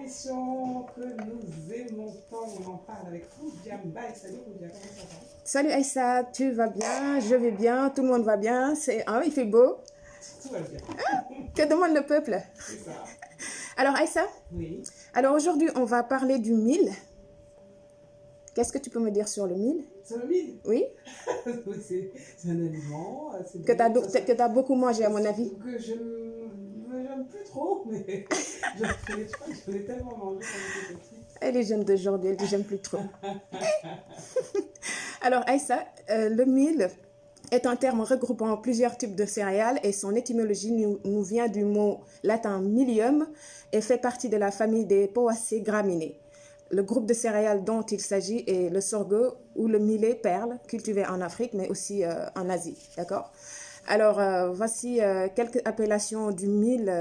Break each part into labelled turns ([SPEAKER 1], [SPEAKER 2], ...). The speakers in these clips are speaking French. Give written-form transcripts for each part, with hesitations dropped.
[SPEAKER 1] tradition que nous aimons tant, on en parle avec Roudia Mbaye. Salut Roudia, comment ça va?
[SPEAKER 2] Salut Aïssa, tu vas bien? Je vais bien, tout le monde va bien. Il fait beau.
[SPEAKER 1] Tout va bien.
[SPEAKER 2] Que demande le peuple?
[SPEAKER 1] C'est ça.
[SPEAKER 2] Alors Aïssa,
[SPEAKER 1] Oui.
[SPEAKER 2] alors aujourd'hui on va parler du mil. Qu'est-ce que tu peux me dire sur le mil?
[SPEAKER 1] Sur le mil?
[SPEAKER 2] Oui?
[SPEAKER 1] C'est un aliment.
[SPEAKER 2] Que tu as beaucoup mangé à mon avis.
[SPEAKER 1] Que je n'aime plus trop, mais je connais tellement mangé quand j'étais petite.
[SPEAKER 2] Elle est jeune d'aujourd'hui, elle dit j'aime plus trop. Alors Aïssa, le mil est un terme regroupant plusieurs types de céréales et son étymologie nous vient du mot latin milium et fait partie de la famille des Poaceae graminées. Le groupe de céréales dont il s'agit est le sorgho ou le millet perle, cultivé en Afrique mais aussi en Asie. D'accord? Alors, voici quelques appellations du mil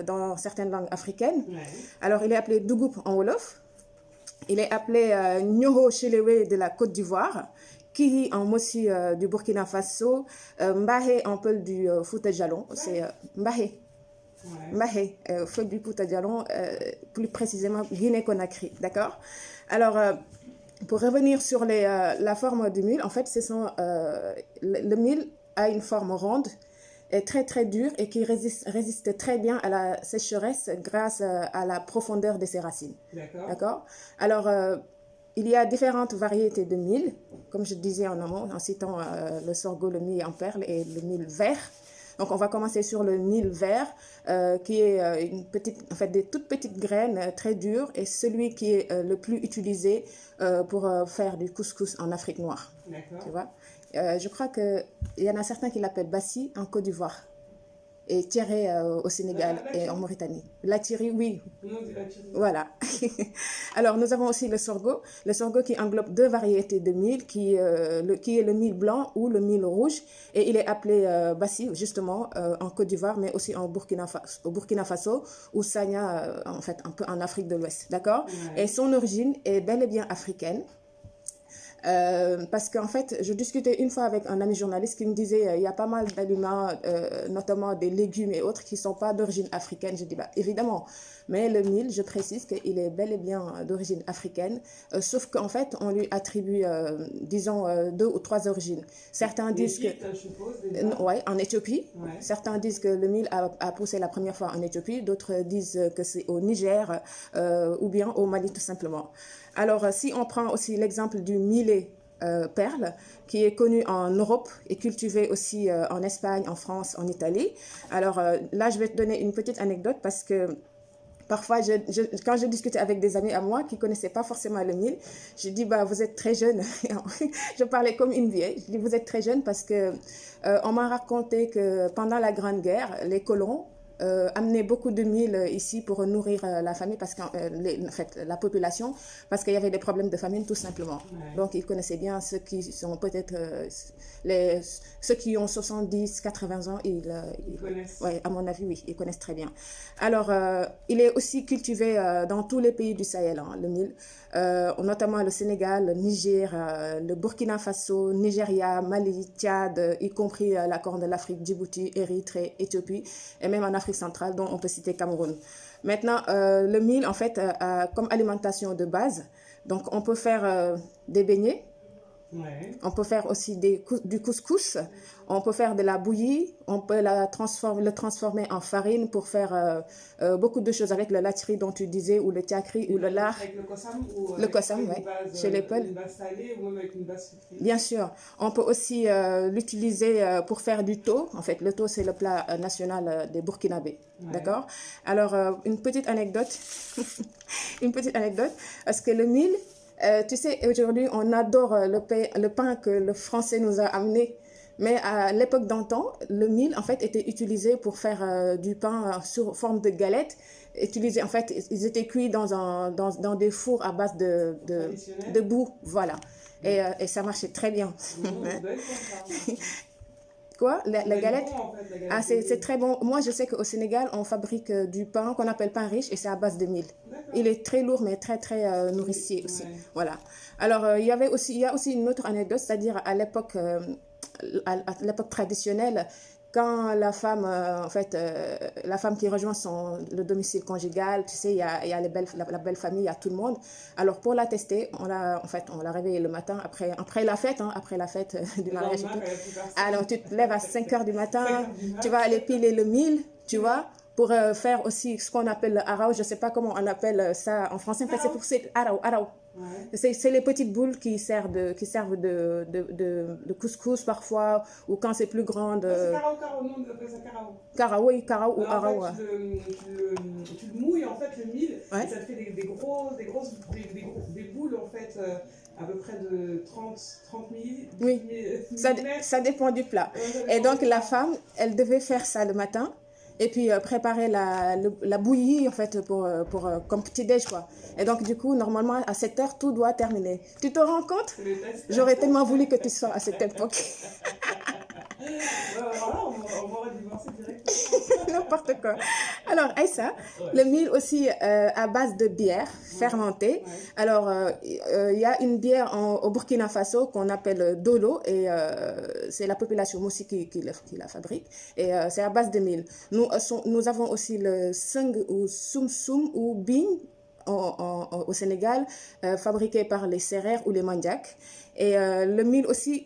[SPEAKER 2] dans certaines langues africaines.
[SPEAKER 1] Ouais.
[SPEAKER 2] Alors, il est appelé Dougoup en Wolof. Il est appelé Nyoho Chelewe de la Côte d'Ivoire, Kihi en Mossi du Burkina Faso, Mbahé en Peul du Fouta Djallon, c'est Mbahé.
[SPEAKER 1] Ouais.
[SPEAKER 2] Mbahé, feu du Fouta Djallon, plus précisément Guinée-Conakry, d'accord? Alors, pour revenir sur la forme du mil, en fait, le mil a une forme ronde, est très très dur et qui résiste très bien à la sécheresse grâce à la profondeur de ses racines. D'accord? Alors, il y a différentes variétés de mil, comme je disais en amont, en citant le sorgho, le mil en perle et le mil vert. Donc, on va commencer sur le mil vert, qui est des toutes petites graines très dures et celui qui est le plus utilisé pour faire du couscous en Afrique noire.
[SPEAKER 1] D'accord.
[SPEAKER 2] Tu vois? Je crois qu'il y en a certains qui l'appellent bassi en Côte d'Ivoire et tiré au Sénégal et en Mauritanie. La tiri, oui.
[SPEAKER 1] Nous, on dit la tiri.
[SPEAKER 2] Voilà. Alors, nous avons aussi le sorgho qui englobe deux variétés de mil, qui est le mil blanc ou le mil rouge, et il est appelé bassi, justement, en Côte d'Ivoire, mais aussi au Burkina Faso, ou Sagna, en fait, un peu en Afrique de l'Ouest, d'accord?
[SPEAKER 1] Ouais.
[SPEAKER 2] Et son origine est bel et bien africaine. Parce qu'en fait, je discutais une fois avec un ami journaliste qui me disait il y a pas mal d'aliments, notamment des légumes et autres, qui ne sont pas d'origine africaine. Je dis bah, évidemment, mais le mil, je précise qu'il est bel et bien d'origine africaine, sauf qu'en fait, on lui attribue, disons, 2 ou 3 origines. Certains disent
[SPEAKER 1] L'Égypte, je suppose, déjà.
[SPEAKER 2] ouais, en Éthiopie.
[SPEAKER 1] Ouais.
[SPEAKER 2] Certains disent que le mil a poussé la première fois en Éthiopie, d'autres disent que c'est au Niger ou bien au Mali tout simplement. Alors, si on prend aussi l'exemple du millet perle, qui est connu en Europe et cultivé aussi en Espagne, en France, en Italie. Alors là, je vais te donner une petite anecdote parce que parfois, quand je discutais avec des amis à moi qui ne connaissaient pas forcément le mil, je dis, bah, vous êtes très jeune. Je parlais comme une vieille. Je dis, vous êtes très jeune parce que on m'a raconté que pendant la Grande Guerre, les colons amenaient beaucoup de mil ici pour nourrir la famille, en fait, la population, parce qu'il y avait des problèmes de famine tout simplement.
[SPEAKER 1] Ouais.
[SPEAKER 2] Donc ils connaissaient bien ceux qui sont peut-être ceux qui ont 70, 80 ans, ils
[SPEAKER 1] connaissent.
[SPEAKER 2] Ouais, à mon avis, oui, ils connaissent très bien. Alors, il est aussi cultivé dans tous les pays du Sahel, hein, le mil, notamment le Sénégal, le Niger, le Burkina Faso, Nigeria, Mali, Tchad, y compris la Corne de l'Afrique, Djibouti, Érythrée, Éthiopie, et même en Afrique centrale, dont on peut citer Cameroun. Maintenant, le mil, en fait, a comme alimentation de base. Donc, on peut faire des beignets.
[SPEAKER 1] Ouais.
[SPEAKER 2] On peut faire aussi du couscous, on peut faire de la bouillie, on peut le transformer en farine pour faire beaucoup de choses avec le latri dont tu disais, ou le tiakri, ou le lard.
[SPEAKER 1] Avec le kossam ou
[SPEAKER 2] Le kossam, oui, chez les Peuls.
[SPEAKER 1] une base salée ou même avec une base sucrée.
[SPEAKER 2] Bien sûr, on peut aussi l'utiliser pour faire du thau. En fait, le thau, c'est le plat national des Burkinabés.
[SPEAKER 1] Ouais.
[SPEAKER 2] D'accord? Alors, une petite anecdote, parce que le mil, tu sais, aujourd'hui, on adore le pain que le français nous a amené. Mais à l'époque d'antan, le mil, en fait, était utilisé pour faire du pain sous forme de galette. En fait, ils étaient cuits dans des fours à base de boue. Voilà. Et ça marchait très bien. Quoi? La galette?
[SPEAKER 1] Bon, en fait, la galette.
[SPEAKER 2] Ah, c'est très bon. Moi, je sais qu'au Sénégal, on fabrique du pain qu'on appelle pain riche et c'est à base de mil. Il est très lourd, mais très, très nourricier aussi.
[SPEAKER 1] Ouais.
[SPEAKER 2] Voilà. Alors, il y a aussi une autre anecdote, c'est-à-dire à l'époque traditionnelle, quand la femme, la femme qui rejoint le domicile conjugal, tu sais, il y a la belle famille, il y a tout le monde. Alors, pour la tester, on l'a réveillée le matin après la fête, hein, après la fête du mariage et tout. Alors, tu te lèves à 5 heures du matin, tu vas aller piler le mil, tu vois, pour faire aussi ce qu'on appelle le arao. Je ne sais pas comment on appelle ça en français. En fait, c'est pour c'est arao. Ouais. C'est les petites boules qui servent de couscous parfois, ou quand c'est plus grande.
[SPEAKER 1] C'est carao, non, on appelle ça carao.
[SPEAKER 2] Carao, oui, carao ou arao.
[SPEAKER 1] En fait, tu le mouilles en fait le mil, ouais. Et ça te fait des boules en fait. À peu près de 30 millimètres.
[SPEAKER 2] Oui, ça dépend du plat. Et donc la femme, elle devait faire ça le matin. Et puis préparer la bouillie en fait comme petit déj quoi. Et donc du coup normalement à 7 heures tout doit terminer. Tu te rends compte? J'aurais tellement voulu que tu sois à cette époque.
[SPEAKER 1] Voilà, on va divorcer directement.
[SPEAKER 2] N'importe quoi. Alors Aïssa, le mil aussi à base de bière fermentée. Ouais. Alors il y a une bière au Burkina Faso qu'on appelle Dolo et c'est la population aussi qui la fabrique et c'est à base de mil. Nous avons aussi le sung ou soum soum ou bing au Sénégal, fabriqué par les Sérères ou les Mandjaks. Et le mil aussi,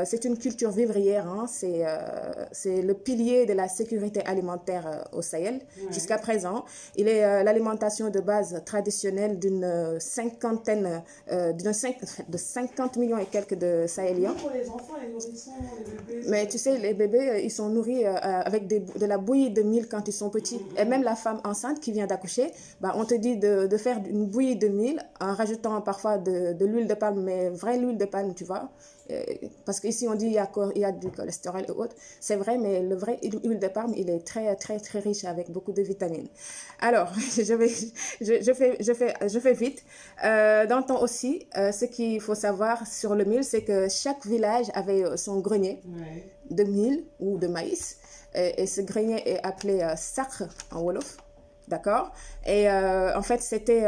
[SPEAKER 2] c'est une culture vivrière, hein, c'est le pilier de la sécurité alimentaire au Sahel. Ouais. Jusqu'à présent, il est l'alimentation de base traditionnelle de 50 millions et quelques de Sahéliens.
[SPEAKER 1] Pour les enfants, les nourrissons, les bébés.
[SPEAKER 2] Mais tu sais, les bébés, ils sont nourris avec de la bouillie de mil quand ils sont petits. Et même la femme enceinte qui vient d'accoucher, bah, on te dit de faire une bouillie de mil en rajoutant parfois de l'huile de palme, mais vraie l'huile de palme, tu vois. Parce qu'ici, on dit qu'il y a du cholestérol et autres. C'est vrai, mais le vrai huile de palme, il est très, très, très riche avec beaucoup de vitamines. Alors, je fais vite. Dans le temps aussi, ce qu'il faut savoir sur le mil, c'est que chaque village avait son grenier de mil ou de maïs. Et ce grenier est appelé sacre en Wolof. D'accord? Et en fait, c'était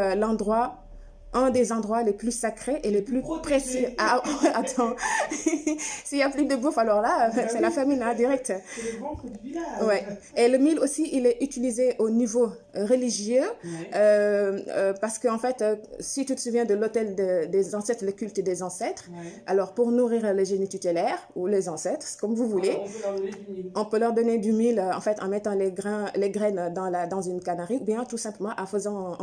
[SPEAKER 2] un des endroits les plus sacrés et les plus précieux. Ah, attends, s'il n'y a plus de bouffe, alors là, c'est la famine, hein, direct.
[SPEAKER 1] C'est le ventre du village.
[SPEAKER 2] Ouais. Et le mil aussi, il est utilisé au niveau religieux, parce qu'en fait, si tu te souviens de l'autel des ancêtres, le culte des ancêtres, alors pour nourrir les génies tutélaires ou les ancêtres, comme vous voulez, on peut leur donner du mil, en fait, en mettant les graines dans une cannerie, ou bien tout simplement en faisant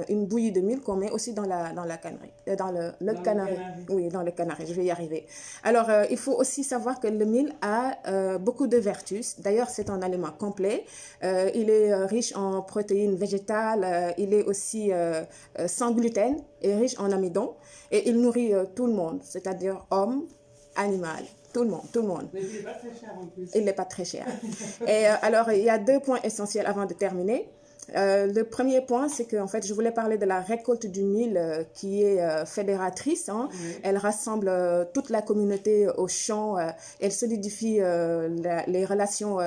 [SPEAKER 2] une bouillie de mil qu'on met aussi dans la cannerie, dans le canari. Oui, dans le canari, je vais y arriver. Alors, il faut aussi savoir que le mil a beaucoup de vertus. D'ailleurs, c'est un aliment complet. Il est riche en protéines végétales. Il est aussi sans gluten et riche en amidon. Et il nourrit tout le monde, c'est-à-dire homme, animal. Tout le monde.
[SPEAKER 1] Mais il n'est pas très cher en plus.
[SPEAKER 2] Il n'est pas très cher. Et alors, il y a 2 points essentiels avant de terminer. Le premier point, c'est que en fait, je voulais parler de la récolte du mil qui est fédératrice. Hein. Elle rassemble toute la communauté au champ. Elle solidifie les relations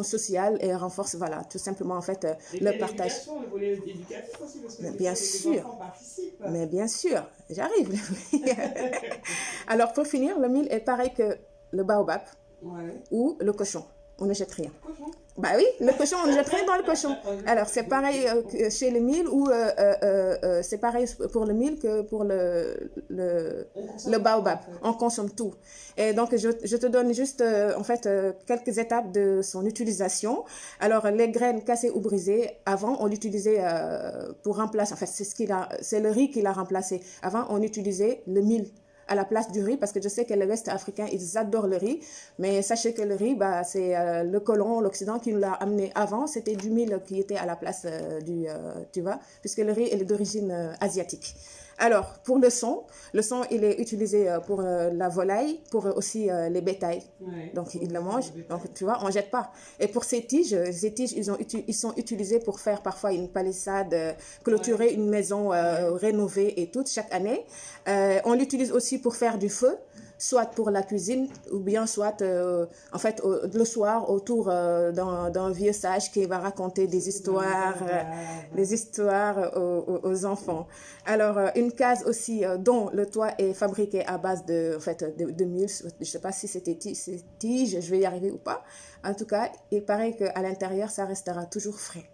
[SPEAKER 2] sociales et renforce, voilà, tout simplement en fait le partage.
[SPEAKER 1] Le volet éducatif aussi, parce que
[SPEAKER 2] bien sûr.
[SPEAKER 1] Les enfants participent.
[SPEAKER 2] Mais bien sûr, j'arrive. Alors pour finir, le mil est pareil que le baobab ou le cochon. On ne jette rien.
[SPEAKER 1] Cochon.
[SPEAKER 2] Bah oui, le cochon, on ne jette rien dans le cochon. Alors, c'est pareil chez le mil ou c'est pareil pour le mil que pour le baobab. On consomme tout. Et donc, je te donne juste, en fait, quelques étapes de son utilisation. Alors, les graines cassées ou brisées, avant, on l'utilisait pour remplacer, en fait, c'est le riz qui l'a remplacé. Avant, on utilisait le mil à la place du riz, parce que je sais que les Ouest africains, ils adorent le riz, mais sachez que le riz, bah, c'est le colon, l'Occident qui nous l'a amené avant, c'était du mil qui était à la place tu vois, puisque le riz est d'origine asiatique. Alors, pour le son, il est utilisé pour la volaille, pour aussi les bétails. Donc, ils le mangent. Donc, tu vois, on ne jette pas. Et pour ces tiges, ils sont utilisés pour faire parfois une palissade, clôturer une maison rénovée et tout, chaque année. On l'utilise aussi pour faire du feu. soit pour la cuisine ou bien soit en fait le soir autour d'un vieux sage qui va raconter des histoires aux enfants. Alors une case aussi dont le toit est fabriqué à base de mille, je sais pas si c'était tige, je vais y arriver ou pas. En tout cas, il paraît qu'à l'intérieur ça restera toujours frais.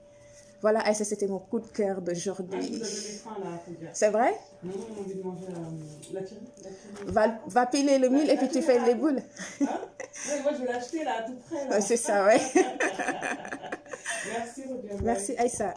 [SPEAKER 2] Voilà, Aïssa, c'était mon coup de cœur d'aujourd'hui.
[SPEAKER 1] Ah, vous avez faim là, faut dire.
[SPEAKER 2] C'est vrai?
[SPEAKER 1] Non, on a envie de manger la tirée.
[SPEAKER 2] Va piler le mil et puis tu fais les boules.
[SPEAKER 1] Hein? Ouais, moi, je vais l'acheter là, tout près.
[SPEAKER 2] C'est ça, ouais.
[SPEAKER 1] Merci, Roger.
[SPEAKER 2] Merci, Aïssa.